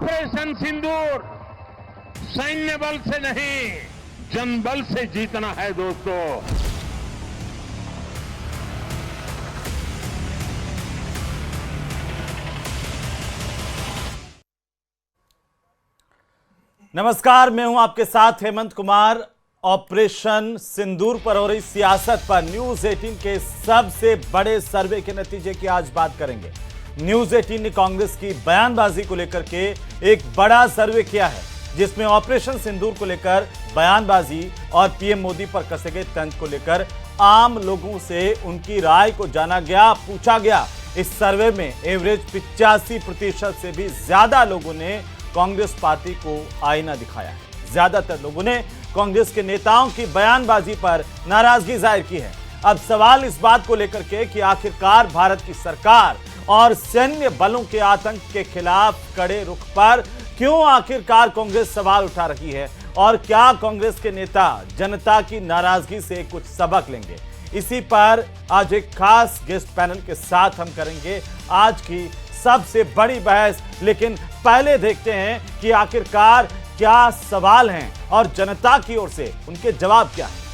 Operation सिंदूर सैन्य बल से नहीं, जनबल से जीतना है दोस्तों। नमस्कार, मैं हूं आपके साथ हेमंत कुमार। ऑपरेशन सिंदूर पर हो रही सियासत पर न्यूज 18 के सबसे बड़े सर्वे के नतीजे की आज बात करेंगे। न्यूज 18 ने कांग्रेस की बयानबाजी को लेकर के एक बड़ा सर्वे किया है, जिसमें ऑपरेशन सिंदूर को लेकर बयानबाजी और पीएम मोदी पर कसे गए तंज को लेकर आम लोगों से उनकी राय को जाना गया, पूछा गया। इस सर्वे में एवरेज 85% से भी ज्यादा लोगों ने कांग्रेस पार्टी को आईना दिखाया है। ज्यादातर लोगों ने कांग्रेस के नेताओं की बयानबाजी पर नाराजगी जाहिर की है। अब सवाल इस बात को लेकर के कि आखिरकार भारत की सरकार और सैन्य बलों के आतंक के खिलाफ कड़े रुख पर क्यों आखिरकार कांग्रेस सवाल उठा रही है, और क्या कांग्रेस के नेता जनता की नाराजगी से कुछ सबक लेंगे। इसी पर आज एक खास गेस्ट पैनल के साथ हम करेंगे आज की सबसे बड़ी बहस। लेकिन पहले देखते हैं कि आखिरकार क्या सवाल हैं और जनता की ओर से उनके जवाब क्या हैं।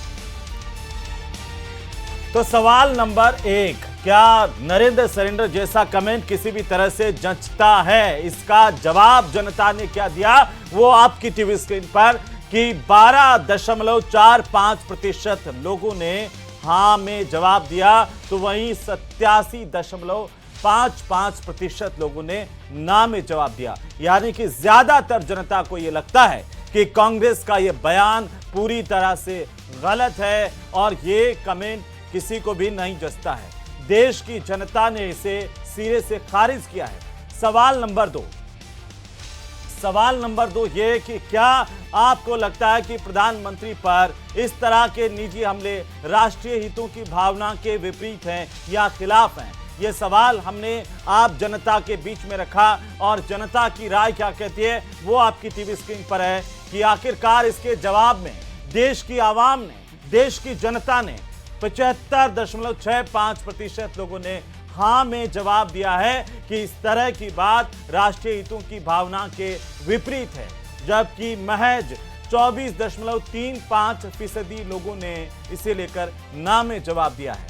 तो सवाल नंबर 1, क्या नरेंद्र सरेंडर जैसा कमेंट किसी भी तरह से जचता है? इसका जवाब जनता ने क्या दिया वो आपकी टीवी स्क्रीन पर कि 12.45% लोगों ने हां में जवाब दिया, तो वहीं 87.55% लोगों ने ना में जवाब दिया। यानी कि ज्यादातर जनता को यह लगता है कि कांग्रेस का यह बयान पूरी तरह से गलत है और ये कमेंट किसी को भी नहीं जचता है। देश की जनता ने इसे सिरे से खारिज किया है। सवाल नंबर दो ये कि क्या आपको लगता है कि प्रधानमंत्री पर इस तरह के निजी हमले राष्ट्रीय हितों की भावना के विपरीत हैं या खिलाफ हैं? ये सवाल हमने आप जनता के बीच में रखा और जनता की राय क्या कहती है वो आपकी टीवी स्क्रीन पर है कि आखिरकार इसके जवाब में देश की आवाम ने, देश की जनता ने 75.65% लोगों ने हां में जवाब दिया है कि इस तरह की बात राष्ट्रीय हितों की भावना के विपरीत है, जबकि महज 24.35% लोगों ने इसे लेकर ना में जवाब दिया है।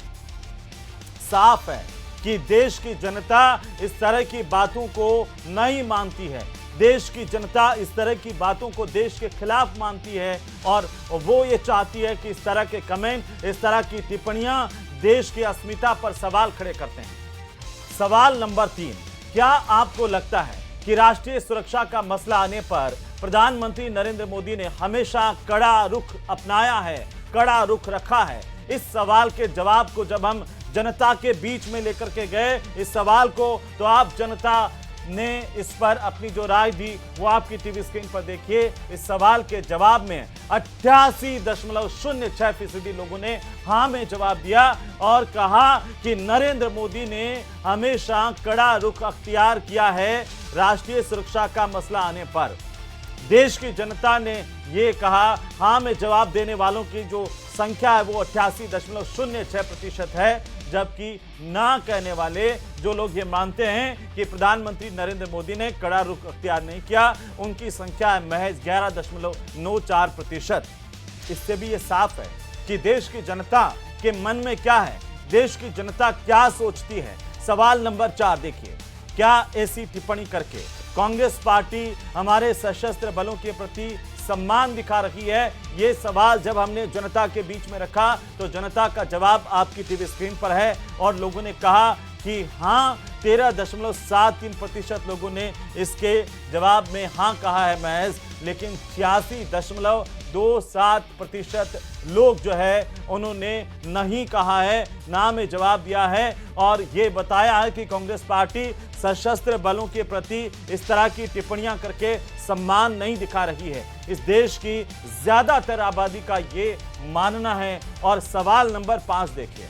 साफ है कि देश की जनता इस तरह की बातों को नहीं मानती है। देश की जनता इस तरह की बातों को देश के खिलाफ मानती है और वो ये चाहती है कि इस तरह के कमेंट, इस तरह की टिप्पणियां देश की अस्मिता पर सवाल खड़े करते हैं। सवाल नंबर 3, क्या आपको लगता है कि राष्ट्रीय सुरक्षा का मसला आने पर प्रधानमंत्री नरेंद्र मोदी ने हमेशा कड़ा रुख अपनाया है, कड़ा रुख रखा है? इस सवाल के जवाब को जब हम जनता के बीच में लेकर के गए इस सवाल को, तो आप जनता ने इस पर अपनी जो राय दी वो आपकी टीवी स्क्रीन पर देखिए। इस सवाल के जवाब में 88.06% लोगों ने हां में जवाब दिया और कहा कि नरेंद्र मोदी ने हमेशा कड़ा रुख अख्तियार किया है राष्ट्रीय सुरक्षा का मसला आने पर। देश की जनता ने ये कहा, हां में जवाब देने वालों की जो संख्या है वो 88.06% है, जबकि ना कहने वाले जो लोग ये मानते हैं कि प्रधानमंत्री नरेंद्र मोदी ने कड़ा रुख अख्तियार नहीं किया, उनकी संख्या है महज 11.94%। इससे भी ये साफ है कि देश की जनता के मन में क्या है, देश की जनता क्या सोचती है। सवाल नंबर 4 देखिए, क्या ऐसी टिप्पणी करके कांग्रेस पार्टी हमारे सशस्त्र बलों के प्रति सम्मान दिखा रही है? ये सवाल जब हमने जनता के बीच में रखा तो जनता का जवाब आपकी टीवी स्क्रीन पर है और लोगों ने कहा कि हां, 13.73% लोगों ने इसके जवाब में हां कहा है महज, लेकिन 86.27% लोग जो है उन्होंने नहीं कहा है, ना में जवाब दिया है और ये बताया है कि कांग्रेस पार्टी सशस्त्र बलों के प्रति इस तरह की टिप्पणियां करके सम्मान नहीं दिखा रही है। इस देश की ज्यादातर आबादी का ये मानना है। और सवाल नंबर 5 देखिए,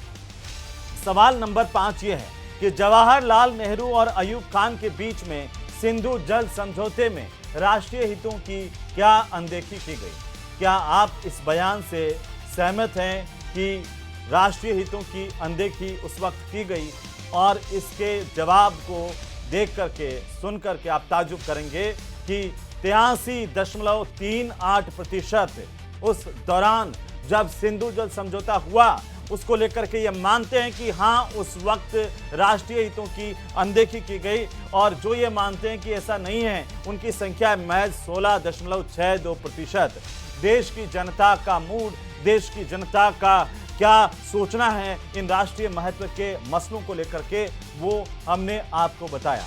सवाल नंबर 5 ये है कि जवाहरलाल नेहरू और अयूब खान के बीच में सिंधु जल समझौते में राष्ट्रीय हितों की क्या अनदेखी की गई? क्या आप इस बयान से सहमत हैं कि राष्ट्रीय हितों की अनदेखी उस वक्त की गई? और इसके जवाब को देख करके, सुन करके आप ताजुब करेंगे कि 83.38% उस दौरान जब सिंधु जल समझौता हुआ उसको लेकर के ये मानते हैं कि हाँ उस वक्त राष्ट्रीय हितों की अनदेखी की गई, और जो ये मानते हैं कि ऐसा नहीं है उनकी संख्या महज 16.62%। देश की जनता का मूड, देश की जनता का क्या सोचना है इन राष्ट्रीय महत्व के मसलों को लेकर के, वो हमने आपको बताया।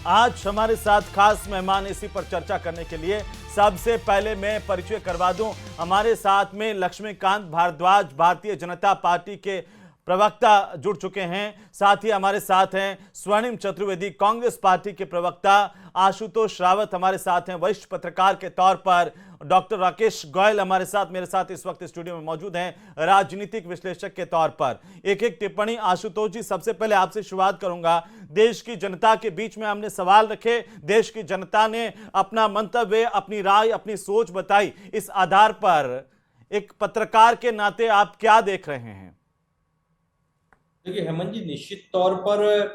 आज हमारे साथ खास मेहमान इसी पर चर्चा करने के लिए, सबसे पहले मैं परिचय करवा दूं, हमारे साथ में लक्ष्मीकांत भारद्वाज भारतीय जनता पार्टी के प्रवक्ता जुड़ चुके हैं। साथ ही हमारे साथ हैं स्वर्णिम चतुर्वेदी कांग्रेस पार्टी के प्रवक्ता, आशुतोष रावत हमारे साथ हैं वरिष्ठ पत्रकार के तौर पर, डॉक्टर राकेश गोयल हमारे साथ मेरे साथ इस वक्त स्टूडियो में मौजूद हैं राजनीतिक विश्लेषक के तौर पर। एक एक टिप्पणी। आशुतोष जी, सबसे पहले आपसे शुरुआत करूंगा। देश की जनता के बीच में हमने सवाल रखे, देश की जनता ने अपना मंतव्य, अपनी राय, अपनी सोच बताई, इस आधार पर एक पत्रकार के नाते आप क्या देख रहे हैं? देखिए हेमंत जी, निश्चित तौर पर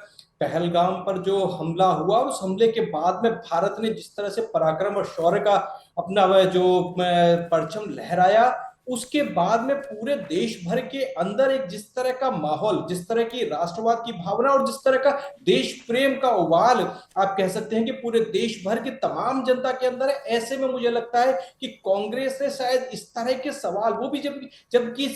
पहलगाम पर जो हमला हुआ, उस हमले के बाद में भारत ने जिस तरह से पराक्रम और शौर्य का अपना जो परचम लहराया, उसके बाद में पूरे देश भर के अंदर एक जिस तरह का माहौल, जिस तरह की राष्ट्रवाद की भावना और जिस तरह का देश प्रेम का उबाल आप कह सकते हैं कि पूरे देश भर की तमाम जनता के अंदर है। ऐसे में मुझे लगता है कि कांग्रेस ने शायद इस तरह के सवाल, वो भी जबकि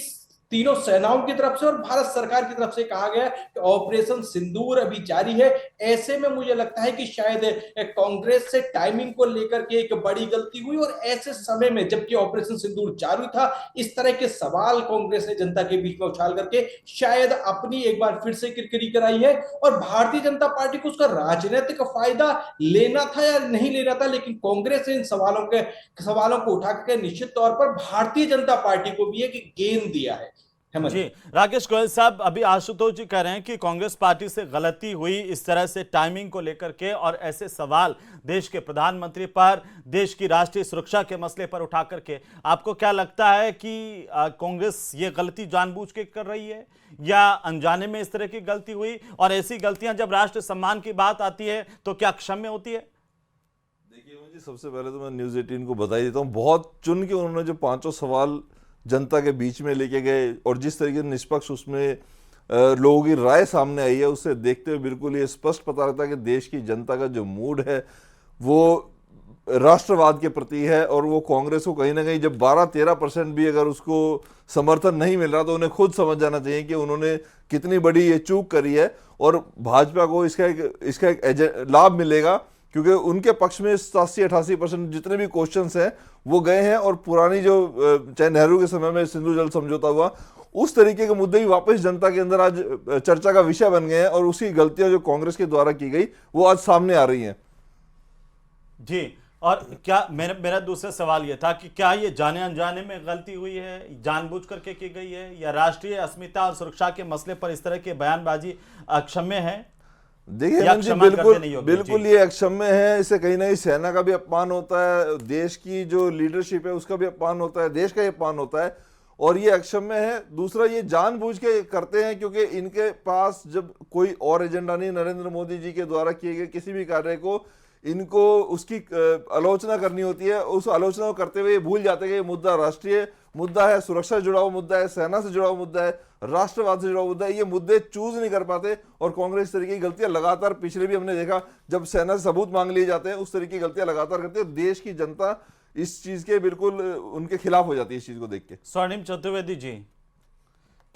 तीनों सेनाओं की तरफ से और भारत सरकार की तरफ से कहा गया कि ऑपरेशन सिंदूर अभी जारी है, ऐसे में मुझे लगता है कि शायद कांग्रेस से टाइमिंग को लेकर के एक बड़ी गलती हुई, और ऐसे समय में जबकि ऑपरेशन सिंदूर जारी था, इस तरह के सवाल कांग्रेस ने जनता के बीच में उछाल करके शायद अपनी एक बार फिर से किरकिरी कराई है। और भारतीय जनता पार्टी को उसका राजनीतिक फायदा लेना था या नहीं लेना था, लेकिन कांग्रेस ने इन सवालों को उठा करके निश्चित तौर पर भारतीय जनता पार्टी को भी एक गेंद दिया है। जी, राकेश गोयल साहब, अभी आशुतोष जी कह रहे हैं कि कांग्रेस पार्टी से गलती हुई इस तरह से टाइमिंग को लेकर के, और ऐसे सवाल देश के प्रधानमंत्री पर, देश की राष्ट्रीय सुरक्षा के मसले पर उठा करके, आपको क्या लगता है कि कांग्रेस ये गलती जानबूझ के कर रही है या अनजाने में इस तरह की गलती हुई? और ऐसी गलतियां जब राष्ट्र सम्मान की बात आती है तो क्या क्षम्य होती है? देखिए मुझे सबसे पहले तो मैं न्यूज़ 18 को बधाई देता हूँ, बहुत चुन के उन्होंने जो 5 सवाल जनता के बीच में लेके गए, और जिस तरीके से निष्पक्ष उसमें लोगों की राय सामने आई है, उससे देखते हुए बिल्कुल ये स्पष्ट पता लगता है कि देश की जनता का जो मूड है वो राष्ट्रवाद के प्रति है। और वो कांग्रेस को कहीं ना कहीं जब 12-13% भी अगर उसको समर्थन नहीं मिल रहा तो उन्हें खुद समझ जाना चाहिए कि उन्होंने कितनी बड़ी ये चूक करी है, और भाजपा को इसका एक लाभ मिलेगा, क्योंकि उनके पक्ष में 87-88% जितने भी क्वेश्चंस हैं वो गए हैं, और पुरानी जो चाहे नेहरू के समय में सिंधु जल समझौता हुआ, उस तरीके के मुद्दे भी वापस जनता के अंदर आज चर्चा का विषय बन गए हैं, और उसी गलतियां जो कांग्रेस के द्वारा की गई वो आज सामने आ रही हैं। जी, और क्या मेरा दूसरा सवाल यह था कि क्या ये जाने अनजाने में गलती हुई है, जानबूझ करके की गई है, या राष्ट्रीय अस्मिता और सुरक्षा के मसले पर इस तरह के बयानबाजी अक्षम्य है? देखिए बिल्कुल ये अक्षम्य है। इससे कहीं ना कहीं सेना का भी अपमान होता है, देश की जो लीडरशिप है उसका भी अपमान होता है, देश का भी अपमान होता है, और ये अक्षम्य है। दूसरा, ये जानबूझ के करते हैं क्योंकि इनके पास जब कोई और एजेंडा नहीं, नरेंद्र मोदी जी के द्वारा किए गए किसी भी कार्य को इनको उसकी आलोचना करनी होती है, उस आलोचना को करते हुए ये भूल जाते हैं कि ये मुद्दा राष्ट्रीय मुद्दा है, सुरक्षा से जुड़ा हुआ मुद्दा है, सेना से जुड़ा हुआ मुद्दा है, राष्ट्रवाद से जुड़ा हुआ मुद्दा है। ये मुद्दे चूज नहीं कर पाते, और कांग्रेस इस तरीके की गलतियां लगातार, पिछले भी हमने देखा जब सेना से सबूत मांग लिए जाते हैं, उस तरीके की गलतियां लगातार करते हैं। देश की जनता इस चीज के बिल्कुल उनके खिलाफ हो जाती है इस चीज को देख के। स्वर्णिम चतुर्वेदी जी,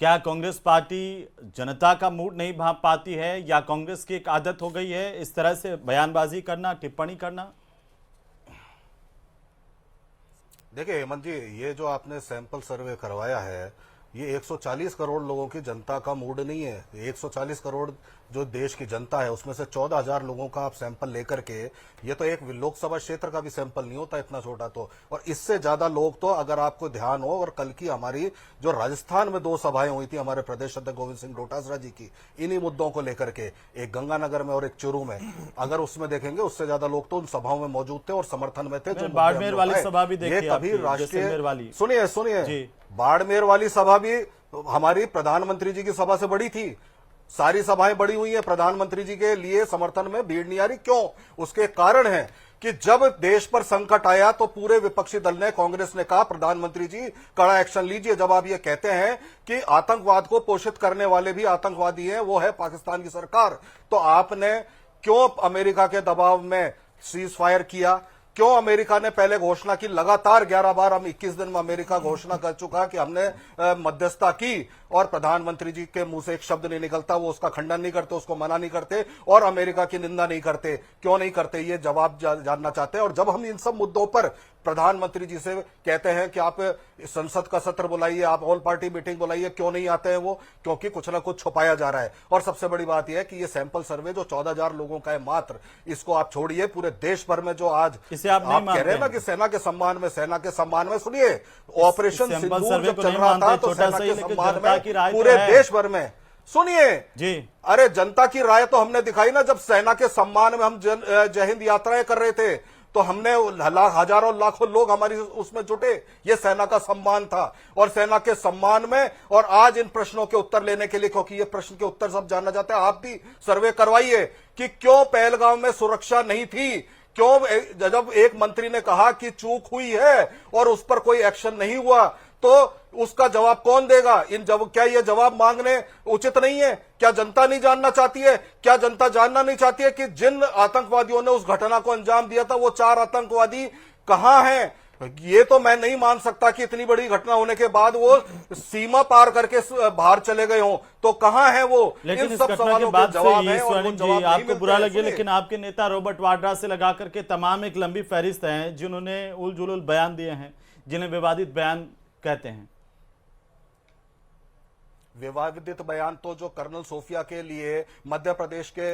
क्या कांग्रेस पार्टी जनता का मूड नहीं भांप पाती है, या कांग्रेस की एक आदत हो गई है इस तरह से बयानबाजी करना, टिप्पणी करना? देखिए हेमंत जी, ये जो आपने सैंपल सर्वे करवाया है, ये 140 करोड़ लोगों की जनता का मूड नहीं है। 140 करोड़ जो देश की जनता है उसमें से 14,000 लोगों का आप सैंपल लेकर के, ये तो एक लोकसभा क्षेत्र का भी सैंपल नहीं होता इतना छोटा, तो और इससे ज्यादा लोग तो, अगर आपको ध्यान हो, और कल की हमारी जो राजस्थान में 2 सभाएं हुई थी हमारे प्रदेश अध्यक्ष गोविंद सिंह डोटासरा जी की, इन्हीं मुद्दों को लेकर के, एक गंगानगर में और एक चूरू में, अगर उसमें देखेंगे उससे ज्यादा लोग तो उन सभाओं में मौजूद थे और समर्थन में थे। बाड़मेर वाली सभा भी देखी, तभी राष्ट्रीय, सुनिए जी, बाड़मेर वाली सभा भी हमारी प्रधानमंत्री जी की सभा से बड़ी थी। सारी सभाएं बड़ी हुई हैं, प्रधानमंत्री जी के लिए समर्थन में भीड़ नहीं आ रही। क्यों? उसके कारण है कि जब देश पर संकट आया तो पूरे विपक्षी दल ने, कांग्रेस ने कहा प्रधानमंत्री जी कड़ा एक्शन लीजिए। जब आप ये कहते हैं कि आतंकवाद को पोषित करने वाले भी आतंकवादी हैं, वो है पाकिस्तान की सरकार, तो आपने क्यों अमेरिका के दबाव में सीज फायर किया? क्यों अमेरिका ने पहले घोषणा की, लगातार 11 बार, हम 21 दिन में अमेरिका घोषणा कर चुका कि हमने मध्यस्थता की, और प्रधानमंत्री जी के मुंह से एक शब्द नहीं निकलता, वो उसका खंडन नहीं करते, उसको मना नहीं करते और अमेरिका की निंदा नहीं करते। क्यों नहीं करते, ये जवाब जानना चाहते हैं। और जब हम इन सब मुद्दों पर प्रधानमंत्री जी से कहते हैं कि आप संसद का सत्र बुलाइए, आप ऑल पार्टी मीटिंग बुलाइए, क्यों नहीं आते हैं वो? क्योंकि कुछ ना कुछ छुपाया जा रहा है। और सबसे बड़ी बात यह है कि ये सैंपल सर्वे जो 14,000 लोगों का है मात्र, इसको आप छोड़िए, पूरे देश भर में जो आज आप कह रहे हैं ना कि सेना के सम्मान में, सुनिए, ऑपरेशन सिंदूर जब चल रहा था तो सेना के सम्मान में पूरे देश भर में, सुनिए जी, अरे जनता की राय तो हमने दिखाई ना, जब सेना के सम्मान में हम जय हिंद यात्राएं कर रहे थे तो हमने हजारों लाखों लोग हमारी उसमें जुटे, ये सेना का सम्मान था। और सेना के सम्मान में, और आज इन प्रश्नों के उत्तर लेने के लिए, क्योंकि ये प्रश्न के उत्तर सब जानना चाहते हैं, आप भी सर्वे करवाइए कि क्यों पहलगाम में सुरक्षा नहीं थी। क्यों जब एक मंत्री ने कहा कि चूक हुई है और उस पर कोई एक्शन नहीं हुआ, तो उसका जवाब कौन देगा? क्या ये जवाब मांगने उचित नहीं है? क्या जनता नहीं जानना चाहती है? क्या जनता जानना नहीं चाहती है कि जिन आतंकवादियों ने उस घटना को अंजाम दिया था, वो 4 आतंकवादी कहां हैं? ये तो मैं नहीं मान सकता कि इतनी बड़ी घटना होने के बाद वो सीमा पार करके बाहर चले गए हों, तो कहां है वो? लेकिन इस घटना के बाद से ही स्वर्णिम जी, आपको बुरा लगे, लेकिन आपके नेता रॉबर्ट वाड्रा से लगा करके तमाम एक लंबी फहरिस्त है जिन्होंने उल जुलूल बयान दिए हैं, जिन्हें विवादित बयान कहते हैं। विवादित बयान तो जो कर्नल सोफिया के लिए मध्य प्रदेश के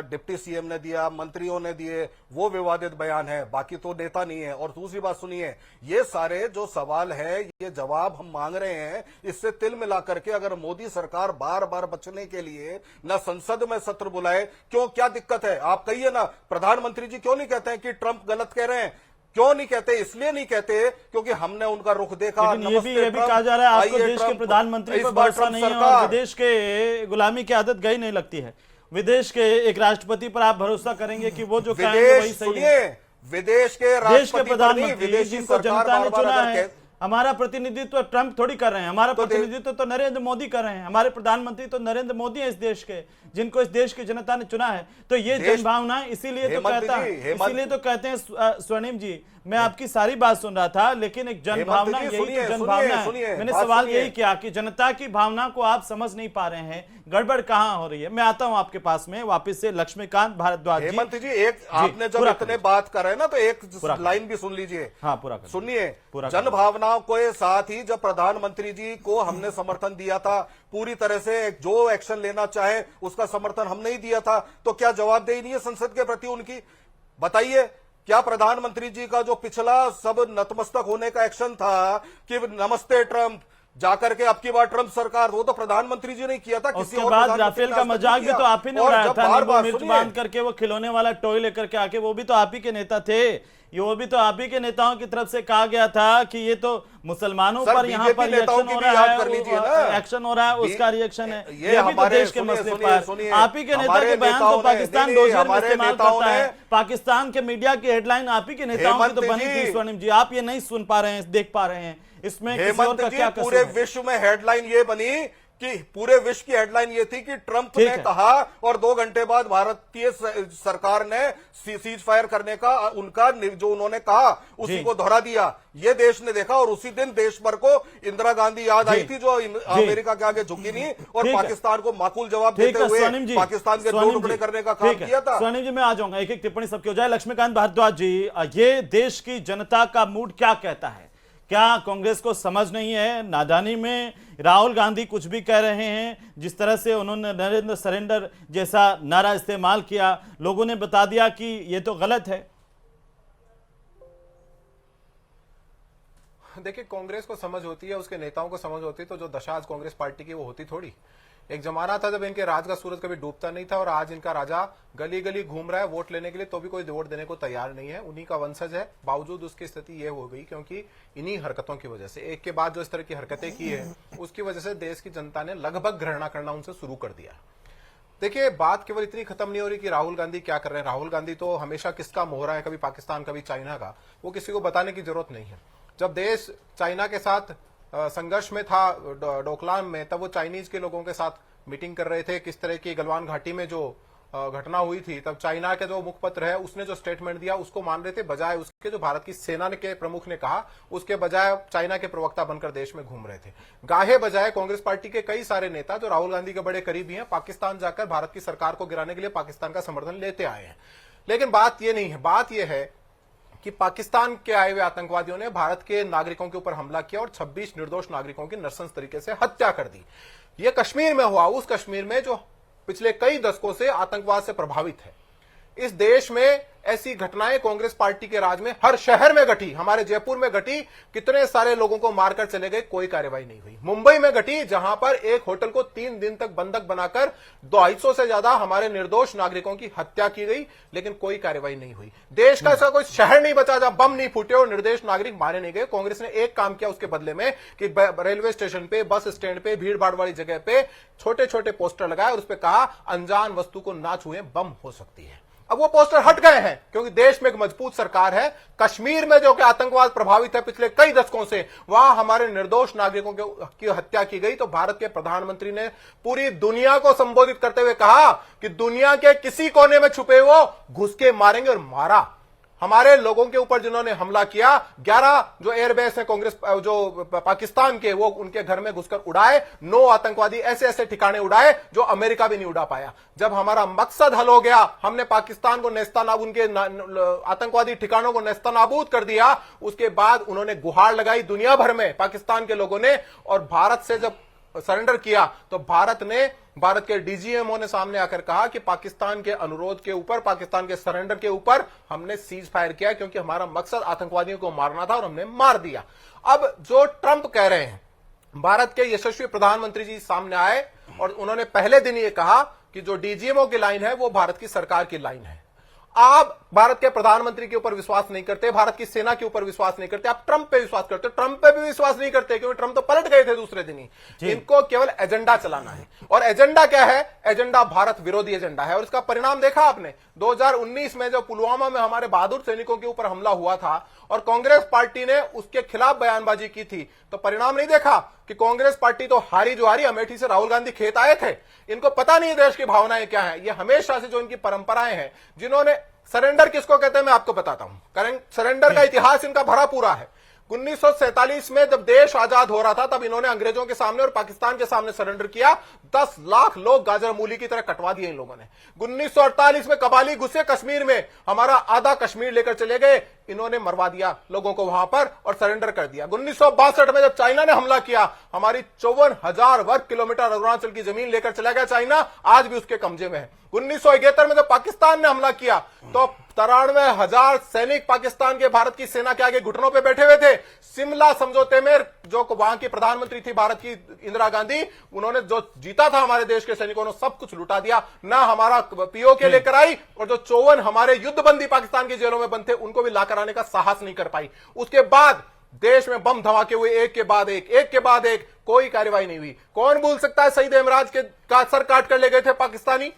डिप्टी सीएम ने दिया, मंत्रियों ने दिए, वो विवादित बयान है, बाकी तो नेता नहीं है। और दूसरी बात सुनिए, ये सारे जो सवाल है, ये जवाब हम मांग रहे हैं, इससे तिल मिला करके अगर मोदी सरकार बार बार बचने के लिए न संसद में सत्र बुलाए, क्यों, क्या दिक्कत है? आप कहिए ना, प्रधानमंत्री जी क्यों नहीं कहते हैं कि ट्रंप गलत कह रहे हैं? क्यों नहीं कहते? इसलिए नहीं कहते क्योंकि हमने उनका रुख देखा। ये भी कहा जा रहा है आपको देश के प्रधानमंत्री पर भरोसा नहीं है और विदेश के गुलामी की आदत गई नहीं लगती है। विदेश के एक राष्ट्रपति पर आप भरोसा करेंगे कि वो जो कहेंगे वही सही है? विदेश के प्रधानमंत्री जिनको जनता ने चुना है, हमारा प्रतिनिधित्व ट्रंप थोड़ी कर रहे हैं, हमारा प्रतिनिधित्व तो नरेंद्र मोदी कर रहे हैं। हमारे प्रधानमंत्री तो नरेंद्र मोदी है इस देश के, जिनको इस देश की जनता ने चुना है। तो ये जनभावना इसीलिए तो कहते हैं स्वर्णिम जी, मैं आपकी सारी बात सुन रहा था, लेकिन एक जनभावना, यही तो जनभावना है। मैंने सवाल यही किया कि जनता की भावना को आप समझ नहीं पा रहे हैं, गड़बड़ कहां हो रही है। मैं आता हूं आपके पास में वापस से, लक्ष्मीकांत भारद्वाज हेमंत जी, एक आपने जब इतने बात कर रहे हैं ना, तो एक लाइन भी सुन लीजिए। हाँ, पूरा सुनिए। जनभावनाओं के साथ ही जब प्रधानमंत्री जी को हमने समर्थन दिया था, पूरी तरह से जो एक्शन लेना चाहे उसका समर्थन हमने ही दिया था, तो क्या जवाबदेही नहीं है संसद के प्रति उनकी? बताइए, क्या प्रधानमंत्री जी का जो पिछला सब नतमस्तक होने का एक्शन था कि नमस्ते ट्रंप, जाकर के अब की बार ट्रंप सरकार, वो तो प्रधानमंत्री जी ने किया था। उसके बाद राफेल का मजाक भी तो आप ही ने उड़ाया था, नींबू मिर्च बांध करके वो खिलौने वाला टॉय लेकर के आके, वो भी तो आप ही के नेता थे। वो भी तो आप ही के नेताओं की तरफ से कहा गया था कि ये तो मुसलमानों पर यहाँ पर एक्शन हो रहा है, उसका रिएक्शन है। ये भी तो देश के मसले पर आप ही के नेता के बयान को पाकिस्तान डोजियर में इस्तेमाल करता है। पाकिस्तान के मीडिया की हेडलाइन आप ही के नेताओं की तो बनी थी स्वर्णिम जी, आप ये नहीं सुन पा रहे हैं, देख पा रहे हैं। इसमें पूरे विश्व में हेडलाइन ये बनी कि पूरे विश्व की हेडलाइन ये थी कि ट्रंप ने कहा और 2 घंटे बाद भारतीय सरकार ने सीज फायर करने का उनका जो उन्होंने कहा उसी को दोहरा दिया। ये देश ने देखा और उसी दिन देश भर को इंदिरा गांधी याद आई थी, जो अमेरिका के आगे झुकी नहीं और पाकिस्तान को माकूल जवाब देते हुए पाकिस्तान के 2 टुकड़े करने का काम किया था। स्वर्णिम जी, मैं आ जाऊंगा, एक एक टिप्पणी सबकी हो जाए। लक्ष्मीकांत भारद्वाज जी, ये देश की जनता का मूड क्या कहता है? क्या कांग्रेस को समझ नहीं है? नादानी में राहुल गांधी कुछ भी कह रहे हैं, जिस तरह से उन्होंने नरेंद्र सरेंडर जैसा नारा इस्तेमाल किया, लोगों ने बता दिया कि ये तो गलत है। देखिए, कांग्रेस को समझ होती है, उसके नेताओं को समझ होती है, तो जो दशा आज कांग्रेस पार्टी की वो होती थोड़ी। एक जमाना था जब इनके राज का सूरज कभी डूबता नहीं था और आज इनका राजा गली गली घूम रहा है वोट लेने के लिए, तो भी कोई वोट देने को तैयार नहीं है। उन्हीं का वंशज है, बावजूद उसकी स्थिति ये हो गई क्योंकि इन्हीं हरकतों की वजह से, एक के बाद जो इस तरह की हरकतें की है उसकी वजह से देश की जनता ने लगभग घृणा करना उनसे शुरू कर दिया। देखिए, बात केवल इतनी खत्म नहीं हो रही कि राहुल गांधी क्या कर रहे हैं। राहुल गांधी तो हमेशा किसका मोहरा है, कभी पाकिस्तान कभी चाइना का, वो किसी को बताने की जरूरत नहीं है। जब देश चाइना के साथ संघर्ष में था डोकलाम में, तब वो चाइनीज के लोगों के साथ मीटिंग कर रहे थे। किस तरह की गलवान घाटी में जो घटना हुई थी, तब चाइना के जो मुखपत्र है उसने जो स्टेटमेंट दिया उसको मान रहे थे, बजाय उसके जो भारत की सेना के प्रमुख ने कहा उसके बजाय चाइना के प्रवक्ता बनकर देश में घूम रहे थे। गाहे बजाय कांग्रेस पार्टी के कई सारे नेता जो राहुल गांधी के बड़े करीबी हैं, पाकिस्तान जाकर भारत की सरकार को गिराने के लिए पाकिस्तान का समर्थन लेते आए हैं। लेकिन बात ये नहीं है, बात यह है कि पाकिस्तान के आए हुए आतंकवादियों ने भारत के नागरिकों के ऊपर हमला किया और 26 निर्दोष नागरिकों की नृशंस तरीके से हत्या कर दी। यह कश्मीर में हुआ, उस कश्मीर में जो पिछले कई दशकों से आतंकवाद से प्रभावित है। इस देश में ऐसी घटनाएं कांग्रेस पार्टी के राज में हर शहर में घटी। हमारे जयपुर में घटी, कितने सारे लोगों को मारकर चले गए, कोई कार्रवाई नहीं हुई। मुंबई में घटी, जहां पर एक होटल को 3 दिन तक बंधक बनाकर 250 से ज्यादा हमारे निर्दोष नागरिकों की हत्या की गई, लेकिन कोई कार्रवाई नहीं हुई। देश का ऐसा कोई शहर नहीं बचा जहां बम नहीं फूटे और निर्दोष नागरिक मारे नहीं गए। कांग्रेस ने एक काम किया उसके बदले में कि रेलवे स्टेशन पे, बस स्टैंड पे, भीड़ भाड़ वाली जगह पे छोटे छोटे पोस्टर लगाए और उस पर कहा अनजान वस्तु को ना छुए, बम हो सकती है। अब वो पोस्टर हट गए हैं क्योंकि देश में एक मजबूत सरकार है। कश्मीर में जो कि आतंकवाद प्रभावित है पिछले कई दशकों से, वहां हमारे निर्दोष नागरिकों की हत्या की गई, तो भारत के प्रधानमंत्री ने पूरी दुनिया को संबोधित करते हुए कहा कि दुनिया के किसी कोने में छुपे वो घुस के मारेंगे, और मारा। हमारे लोगों के ऊपर जिन्होंने हमला किया, 11 जो एयरबेस है कांग्रेस जो पाकिस्तान के, वो उनके घर में घुसकर उड़ाए। 9 आतंकवादी ऐसे ऐसे ठिकाने उड़ाए जो अमेरिका भी नहीं उड़ा पाया। जब हमारा मकसद हल हो गया, हमने पाकिस्तान को नेस्तनाबूद, उनके आतंकवादी ठिकानों को नेस्तनाबूद कर दिया, उसके बाद उन्होंने गुहार लगाई दुनिया भर में पाकिस्तान के लोगों ने। और भारत से जब सरेंडर किया तो भारत के डीजीएमओ ने सामने आकर कहा कि पाकिस्तान के अनुरोध के ऊपर, पाकिस्तान के सरेंडर के ऊपर हमने सीज फायर किया क्योंकि हमारा मकसद आतंकवादियों को मारना था और हमने मार दिया। अब जो ट्रंप कह रहे हैं, भारत के यशस्वी प्रधानमंत्री जी सामने आए और उन्होंने पहले दिन ये कहा कि जो डीजीएमओ की लाइन है वो भारत की सरकार की लाइन है। आप भारत के प्रधानमंत्री के ऊपर विश्वास नहीं करते, भारत की सेना के ऊपर विश्वास नहीं करते, आप ट्रंप पे विश्वास करते। ट्रंप पे भी विश्वास नहीं करते क्योंकि ट्रंप तो पलट गए थे दूसरे दिन ही। इनको केवल एजेंडा चलाना है, और एजेंडा क्या है? एजेंडा भारत विरोधी एजेंडा है। और इसका परिणाम देखा आपने 2019 में, जब पुलवामा में हमारे बहादुर सैनिकों के ऊपर हमला हुआ था और कांग्रेस पार्टी ने उसके खिलाफ बयानबाजी की थी, तो परिणाम नहीं देखा कि कांग्रेस पार्टी तो हारी जो हारी, अमेठी से राहुल गांधी खेत आए थे। इनको पता नहीं देश की भावनाएं क्या है। ये हमेशा से जो इनकी परंपराएं हैं, जिन्होंने सरेंडर किसको कहते हैं मैं आपको बताता हूं। सरेंडर का इतिहास इनका भरा पूरा है। 1947 में जब देश आजाद हो रहा था, तब इन्होंने अंग्रेजों के सामने और पाकिस्तान के सामने सरेंडर किया। 10 लाख लोग गाजर मूली की तरह कटवा दिए इन लोगों ने। 1948 में कबाली घुसे कश्मीर में, हमारा आधा कश्मीर लेकर चले गए, इन्होंने मरवा दिया लोगों को वहां पर और सरेंडर कर दिया। 1962 में जब चाइना ने हमला किया, हमारी 54,000 वर्ग किलोमीटर अरुणाचल की जमीन लेकर चला गया चाइना, आज भी उसके कब्जे में है। 1971 में जब पाकिस्तान ने हमला किया तो 93,000 सैनिक पाकिस्तान के भारत की सेना के आगे घुटनों पे बैठे हुए थे। शिमला समझौते में जो वहां की प्रधानमंत्री थी भारत की इंदिरा गांधी, उन्होंने जो जीता था हमारे देश के सैनिकों ने सब कुछ लुटा दिया। ना हमारा पीओके लेकर आई, और जो 54 हमारे युद्धबंदी पाकिस्तान की जेलों में बंद थे उनको भी लाकर आने का साहस नहीं कर पाई। उसके बाद देश में बम धमाके हुए, एक के बाद एक, कोई कार्रवाई नहीं हुई। कौन भूल सकता है शहीद हेमराज का सर काट कर ले गए थे पाकिस्तानी।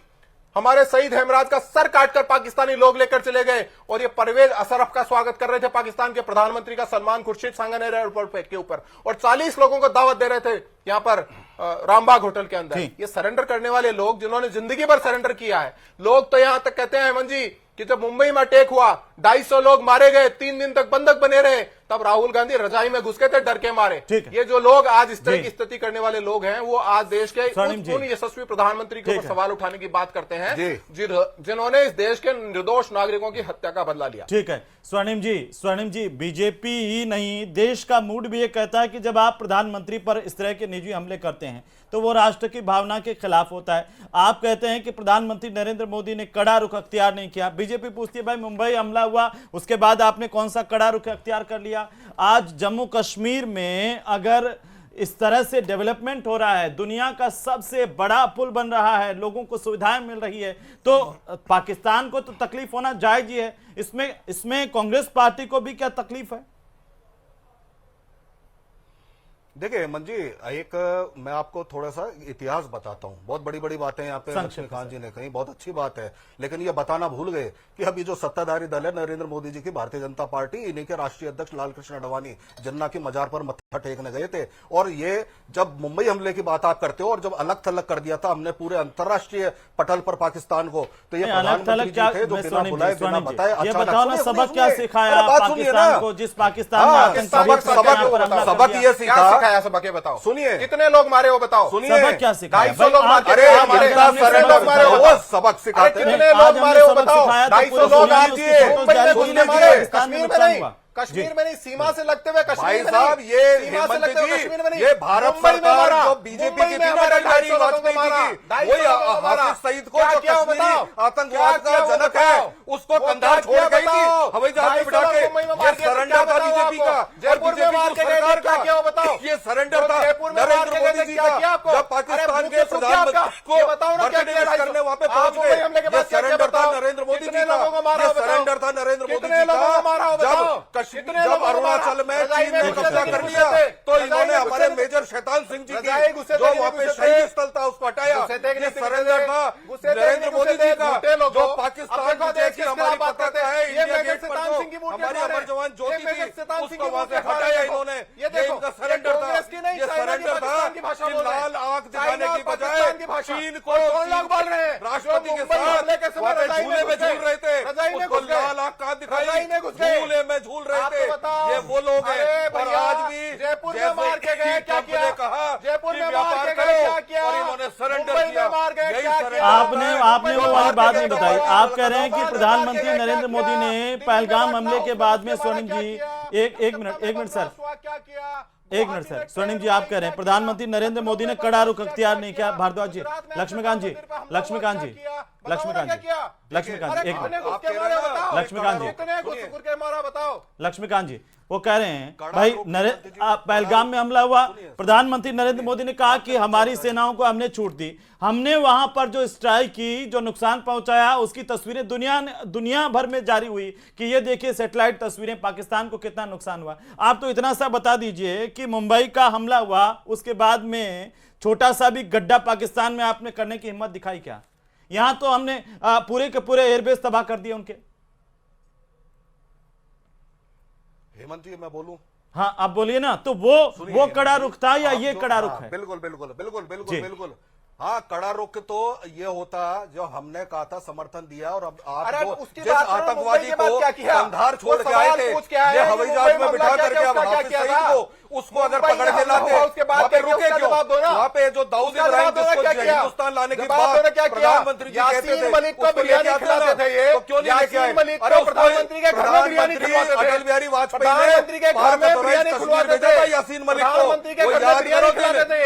हमारे शहीद हेमराज का सर काटकर पाकिस्तानी लोग लेकर चले गए, और ये परवेज अशरफ का स्वागत कर रहे थे पाकिस्तान के प्रधानमंत्री का, सलमान खुर्शीद सांगानेर एयरपोर्ट के ऊपर, और 40 लोगों को दावत दे रहे थे यहां पर रामबाग होटल के अंदर। ये सरेंडर करने वाले लोग, जिन्होंने जिंदगी भर सरेंडर किया है। लोग तो यहां तक कहते हैं हेमंत जी कि जब मुंबई में अटैक हुआ, 250 लोग मारे गए, 3 दिन तक बंधक बने रहे, तब राहुल गांधी रजाई में घुस गए थे डर के मारे। ये जो लोग आज इस तरह की स्थिति करने वाले लोग हैं, वो आज देश के उन यशस्वी प्रधानमंत्री के ऊपर सवाल उठाने की बात करते हैं जिन्होंने इस देश के निर्दोष नागरिकों की हत्या का बदला लिया। ठीक है स्वर्णिम जी, बीजेपी ही नहीं, देश का मूड भी ये कहता है कि जब आप प्रधानमंत्री पर इस तरह के निजी हमले करते हैं तो वो राष्ट्र की भावना के खिलाफ होता है। आप कहते हैं कि प्रधानमंत्री नरेंद्र मोदी ने कड़ा रुख अख्तियार नहीं किया। बीजेपी पूछती है भाई मुंबई हमला हुआ, उसके बाद आपने कौन सा कड़ा रुख अख्तियार कर लिया? आज जम्मू कश्मीर में अगर इस तरह से डेवलपमेंट हो रहा है, दुनिया का सबसे बड़ा पुल बन रहा है, लोगों को सुविधाएं मिल रही है, तो पाकिस्तान को तो तकलीफ होना जायज ही है। इसमें कांग्रेस पार्टी को भी क्या तकलीफ है? देखिए हेमंत जी, एक मैं आपको थोड़ा सा इतिहास बताता हूं। बहुत बड़ी बड़ी बातें यहाँ पे लक्ष्मीकांत जी ने कही, बहुत अच्छी बात है, लेकिन ये बताना भूल गए कि अभी जो सत्ताधारी दल है नरेंद्र मोदी जी की भारतीय जनता पार्टी, इन्हीं के राष्ट्रीय अध्यक्ष लालकृष्ण आडवाणी जन्ना की मजार पर मत्था टेकने गए थे। और ये जब मुंबई हमले की बात आप करते हो और जब अलग थलग कर दिया था हमने पूरे अंतर्राष्ट्रीय पटल पर पाकिस्तान को, तो ये प्रधानमंत्री जी थे जो बिना बुलाए बिना बताए ये बताओ ना, सबक क्या सिखाया पाकिस्तान को, जिस पाकिस्तान में सबक ये सीखा, सबक ये बताओ। सुनिए, कितने लोग मारे हो बताओ। सुनिए, सबक क्या सिखाया? 250 लोग मारे, अरे लोग मारे हो, वो सबक सिखाते हैं। कितने लोग मारे हो बताओ। 250 लोग कश्मीर में नहीं, कश्मीर में नहीं, सीमा से लगते हुए कश्मीर में साहब, ये हेमंत जी, ये भारत सरकार जो बीजेपी की थी ना, अटल वाजपेयी जी की, वही हाफिज सईद को जो कश्मीरी आतंकवाद का जनक है, उसको कंधार छोड़ गई थी हवाई जहाज में बिठा के। ये सरेंडर था बीजेपी का, जयपुर में मार के गए, क्या किया बताओ। ये सरेंडर था नरेंद्र मोदी जी का, जब पाकिस्तान के प्रधानमंत्री को बर्थडे करने वहां पे पहुंच गए। ये सरेंडर था नरेंद्र मोदी जी का, ये सरेंडर था नरेंद्र मोदी जी का। जब अरुणाचल में चीन ने कब्जा कर लिया तो इन्होंने हमारे मेजर शैतान सिंह जी की जो वहां पे शहीद स्थल था उसको हटाया। ये सरेंडर था नरेंद्र मोदी जी का, जो पाकिस्तान को देखिए हमारी पताका है, इंडिया गेट पर जो हमारी अमर जवान ज्योति थी उसको वहां से हटाया इन्होंने। ये इनका सरेंडर था। ये सरेंडर था कि लाल आंख दिखाने की बजाय चीन को राष्ट्रपति के साथ वहां पे झूले में झूल रहे थे, उसको लाल आंख कहां दिखाई, झूले में झूल रहे थे। ये वो लोग हैं। और आज भी जयपुर में मार के गए, क्या किया कहा, जयपुर में मार के गए, क्या किया, और इन्होंने सरेंडर किया। आपने वो वाली बात नहीं बताई। आप कह रहे हैं कि प्रधानमंत्री नरेंद्र मोदी ने पहलगाम हमले के बाद में, स्वर्णिम जी एक मिनट सर, एक मिनट सर, स्वर्णिम जी आप कह रहे हैं प्रधानमंत्री नरेंद्र मोदी ने कड़ा रुख अख्तियार नहीं किया। भारद्वाज जी, लक्ष्मीकांत जी, लक्ष्मीकांत जी, लक्ष्मीकांत जी, लक्ष्मीकांत जी, एक मिनट, लक्ष्मीकांत जी, लक्ष्मीकांत जी, वो कह रहे हैं भाई पहलगाम में हमला हुआ, प्रधानमंत्री नरेंद्र मोदी ने कहा कि हमारी सेनाओं को हमने छूट दी, हमने वहां पर जो स्ट्राइक की, जो नुकसान पहुंचाया, उसकी तस्वीरें दुनिया भर में जारी हुई कि ये देखिए सैटेलाइट तस्वीरें, पाकिस्तान को कितना नुकसान हुआ। आप तो इतना सा बता दीजिए कि मुंबई का हमला हुआ, उसके बाद में छोटा सा भी गड्ढा पाकिस्तान में आपने करने की हिम्मत दिखाई क्या? यहां तो हमने पूरे के पूरे एयरबेस तबाह कर दिए उनके। हेमंत जी मैं बोलूं? हाँ आप बोलिए ना। तो वो कड़ा रुख था या ये कड़ा रुख है? बिल्कुल बिल्कुल बिल्कुल बिल्कुल बिल्कुल। हाँ, कड़ा रुख तो ये होता जो हमने कहा था, समर्थन दिया, और अब आप जिस आतंकवादी को कंधार छोड़ के आए थे, ये हवाई जहाज में बिठा करके अब हाफिज सईद को उसको अगर पकड़ के लाते वहां पे रुके क्यों? वहां पे जो दाऊद इब्राहिम जिसको हिंदुस्तान लाने के बाद प्रधानमंत्री जी कहते थे उसको लेके आते थे, तो क्यों नहीं लेके आए? अरे प्रधानमंत्री अटल बिहारी वाजपेयी ने भारत भेजा था यासीन मलिक को, वो याद करो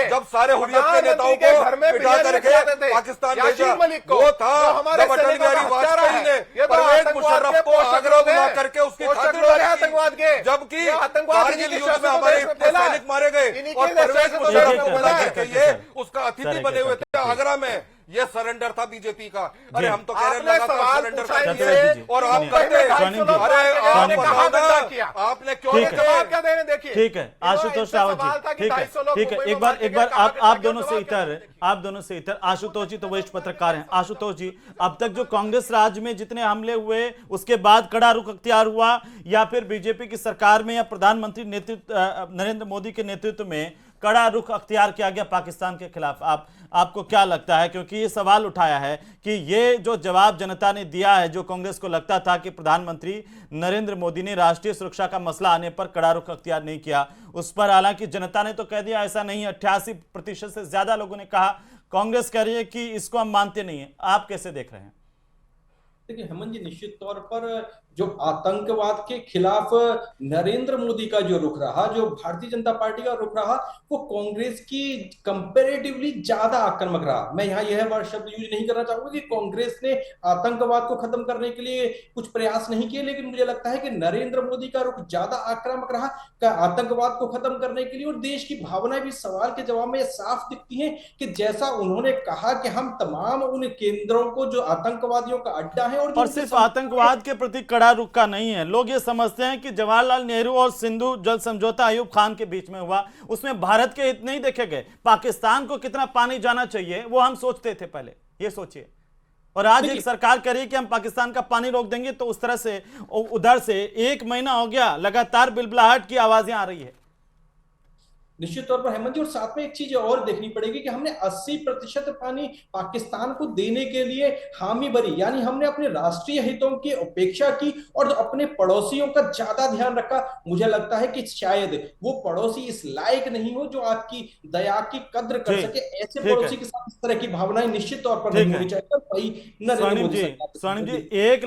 जब सारे हुर्रियत के नेताओं को बिठा करके पाकिस्तान भेजा, वो था जब अटल बिहारी वाजपेयी ने परवेज मुशर्रफ को आगरा बुला करके उसकी खातिरदारी की, जबकि कारगिल युद्ध में हमारे सैनिक मारे गए और परवेज मुशर्रफ को बुला करके ये उसका अतिथि बने हुए थे आगरा में। ये सरेंडर था बीजेपी का। अरे हम तो कह रहे हैं लगातार सरेंडर करेंगे और आप करते हैं। अरे आपने क्यों जवाब क्या देने? देखिए ठीक है आशुतोष रावत जी, ठीक है एक बार आप दोनों से इतर आशुतोष जी तो वरिष्ठ पत्रकार हैं। आशुतोष जी, अब तक जो कांग्रेस राज में जितने हमले हुए उसके बाद कड़ा रुख अख्तियार हुआ, या फिर बीजेपी की सरकार में या प्रधानमंत्री नरेंद्र मोदी के नेतृत्व में कड़ा रुख अख्तियार किया गया पाकिस्तान के खिलाफ, आपको क्या लगता है? क्योंकि ये सवाल उठाया है कि ये जो जवाब जनता ने दिया है, जो कांग्रेस को लगता था कि प्रधानमंत्री नरेंद्र मोदी ने राष्ट्रीय सुरक्षा का मसला आने पर कड़ा रुख अख्तियार नहीं किया, उस पर हालांकि जनता ने तो कह दिया ऐसा नहीं, 88% से ज्यादा लोगों ने कहा। कांग्रेस कह रही है कि इसको हम मानते नहीं है। आप कैसे देख रहे हैं? देखिए हेमंत जी, निश्चित तौर पर जो आतंकवाद के खिलाफ नरेंद्र मोदी का जो रुख रहा, जो भारतीय जनता पार्टी का रुख रहा, वो कांग्रेस की कंपैरेटिवली ज्यादा आक्रामक रहा। मैं यहाँ यह वर्ड शब्द यूज नहीं करना चाहूंगा कि कांग्रेस ने आतंकवाद को खत्म करने के लिए कुछ प्रयास नहीं किए, लेकिन मुझे लगता है कि नरेंद्र मोदी का रुख ज्यादा आक्रामक रहा का आतंकवाद को खत्म करने के लिए। और देश की भावनाएं भी सवाल के जवाब में साफ दिखती हैं कि जैसा उन्होंने कहा कि हम तमाम उन केंद्रों को जो आतंकवादियों का अड्डा है और सिर्फ आतंकवाद के प्रति कड़ा रुख का नहीं है, लोग ये समझते हैं कि जवाहरलाल नेहरू और सिंधु जल समझौता अयूब खान के बीच में हुआ, उसमें भारत के हित नहीं देखे गए। पाकिस्तान को कितना पानी जाना चाहिए वो हम सोचते थे पहले, ये सोचिए। और आज एक सरकार कह रही है कि हम पाकिस्तान का पानी रोक देंगे, तो उस तरह से उधर से 1 महीना हो गया लगातार बिलबिलाहट की आवाजें आ रही है। निश्चित तौर पर हेमंत जी, और साथ में एक चीज और देखनी पड़ेगी कि हमने 80% पानी पाकिस्तान को देने के लिए हामी भरी, यानी हमने अपने राष्ट्रीय हितों की उपेक्षा की और अपने पड़ोसियों का ज्यादा ध्यान रखा। मुझे लगता है कि शायद वो पड़ोसी इस लायक नहीं हो जो आपकी दया की कद्र कर सके। ऐसे पड़ोसी के साथ इस तरह की भावनाएं निश्चित तौर पर नहीं होनी चाहिए। स्वर्णिम जी, एक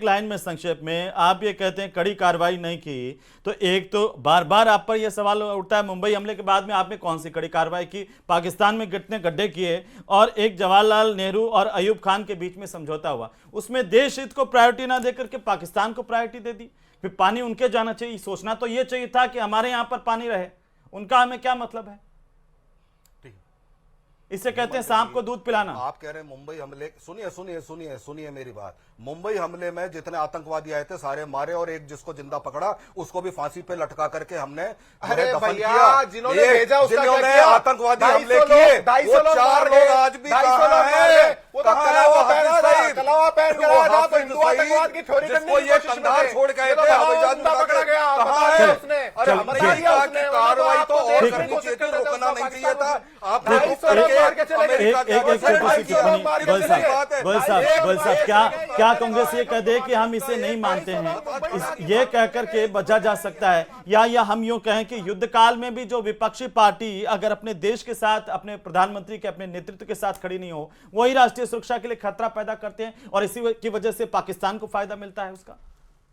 लाइन में संक्षेप में आप ये कहते हैं कड़ी कार्रवाई नहीं की, तो एक तो बार बार आप पर यह सवाल उठता है, मुंबई हमले के बाद में आपने कौन सी कड़ी कार्रवाई की, पाकिस्तान में कितने गड्ढे किए, और एक जवाहरलाल नेहरू और अयूब खान के बीच में समझौता हुआ, उसमें देश हित को प्रायोरिटी ना देकर के पाकिस्तान को प्रायोरिटी दे दी। फिर पानी उनके जाना चाहिए, सोचना तो यह चाहिए था कि हमारे यहां पर पानी रहे, उनका हमें क्या मतलब है। इसे कहते हैं सांप को दूध पिलाना। आप कह रहे हैं मुंबई हमले, सुनिए मेरी बात। मुंबई हमले में जितने आतंकवादी आए थे सारे मारे, और एक जिसको जिंदा पकड़ा उसको भी फांसी पे लटका करके हमने दफन किया। जिन्होंने भेजा जिन्होंने आतंकवादी हमले किए, वो 4 लोग आज भी कहां हैं? जिसको ये कंधार छोड़ गए थे कार्रवाई तो और करनी चाहिए थी, रुकना नहीं चाहिए था। आपने गोयल साहब, क्या कांग्रेस ये कह दे कि हम इसे नहीं मानते हैं, ये कहकर के बचा जा सकता है, या हम यूं कहें कि युद्ध काल में भी जो विपक्षी पार्टी अगर अपने देश के साथ, अपने प्रधानमंत्री के, अपने नेतृत्व के साथ खड़ी नहीं हो, वही राष्ट्रीय सुरक्षा के लिए खतरा पैदा करते हैं, और इसी की वजह से पाकिस्तान को फायदा मिलता है उसका।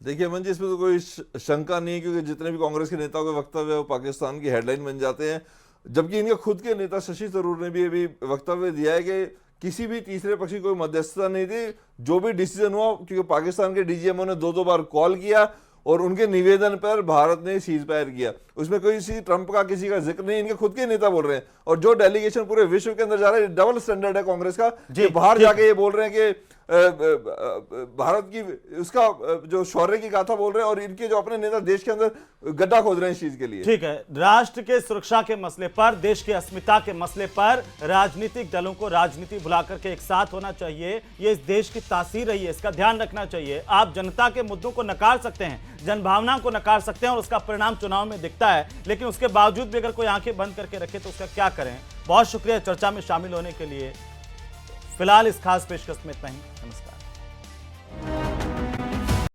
देखिए मंजी, इसमें तो कोई शंका नहीं है, क्योंकि जितने भी कांग्रेस के नेताओं के वक्तव्य है वो पाकिस्तान की हेडलाइन बन जाते हैं। जबकि इनके खुद के नेता शशि थरूर ने भी अभी वक्तव्य दिया है कि किसी भी तीसरे पक्ष की कोई मध्यस्थता नहीं थी, जो भी डिसीजन हुआ, क्योंकि पाकिस्तान के डीजीएमओ ने 2 बार कॉल किया और उनके निवेदन पर भारत ने सीज फायर किया। उसमें कोई ट्रंप का किसी का जिक्र नहीं, इनके खुद के नेता बोल रहे हैं। और जो डेलीगेशन पूरे विश्व के अंदर जा रहा है, डबल स्टैंडर्ड है कांग्रेस का, कि बाहर जाके ये बोल रहे हैं कि भारत की उसका जो शौर्य की गाथा बोल रहे हैं, और इनके जो अपने नेता देश के अंदर गड्ढा खोद रहे हैं इस चीज के लिए। ठीक है, राष्ट्र के सुरक्षा के मसले पर, देश की अस्मिता के मसले पर राजनीतिक दलों को राजनीति भुला करके एक साथ होना चाहिए। ये इस देश की तासीर रही है, इसका ध्यान रखना चाहिए। आप जनता के मुद्दों को नकार सकते हैं, जनभावना को नकार सकते हैं, और उसका परिणाम चुनाव में दिखता है, लेकिन उसके बावजूद भी अगर कोई आंखें बंद करके रखे तो उसका क्या करें। बहुत शुक्रिया चर्चा में शामिल होने के लिए। फिलहाल इस खास पेशकश में इतना ही। नमस्कार।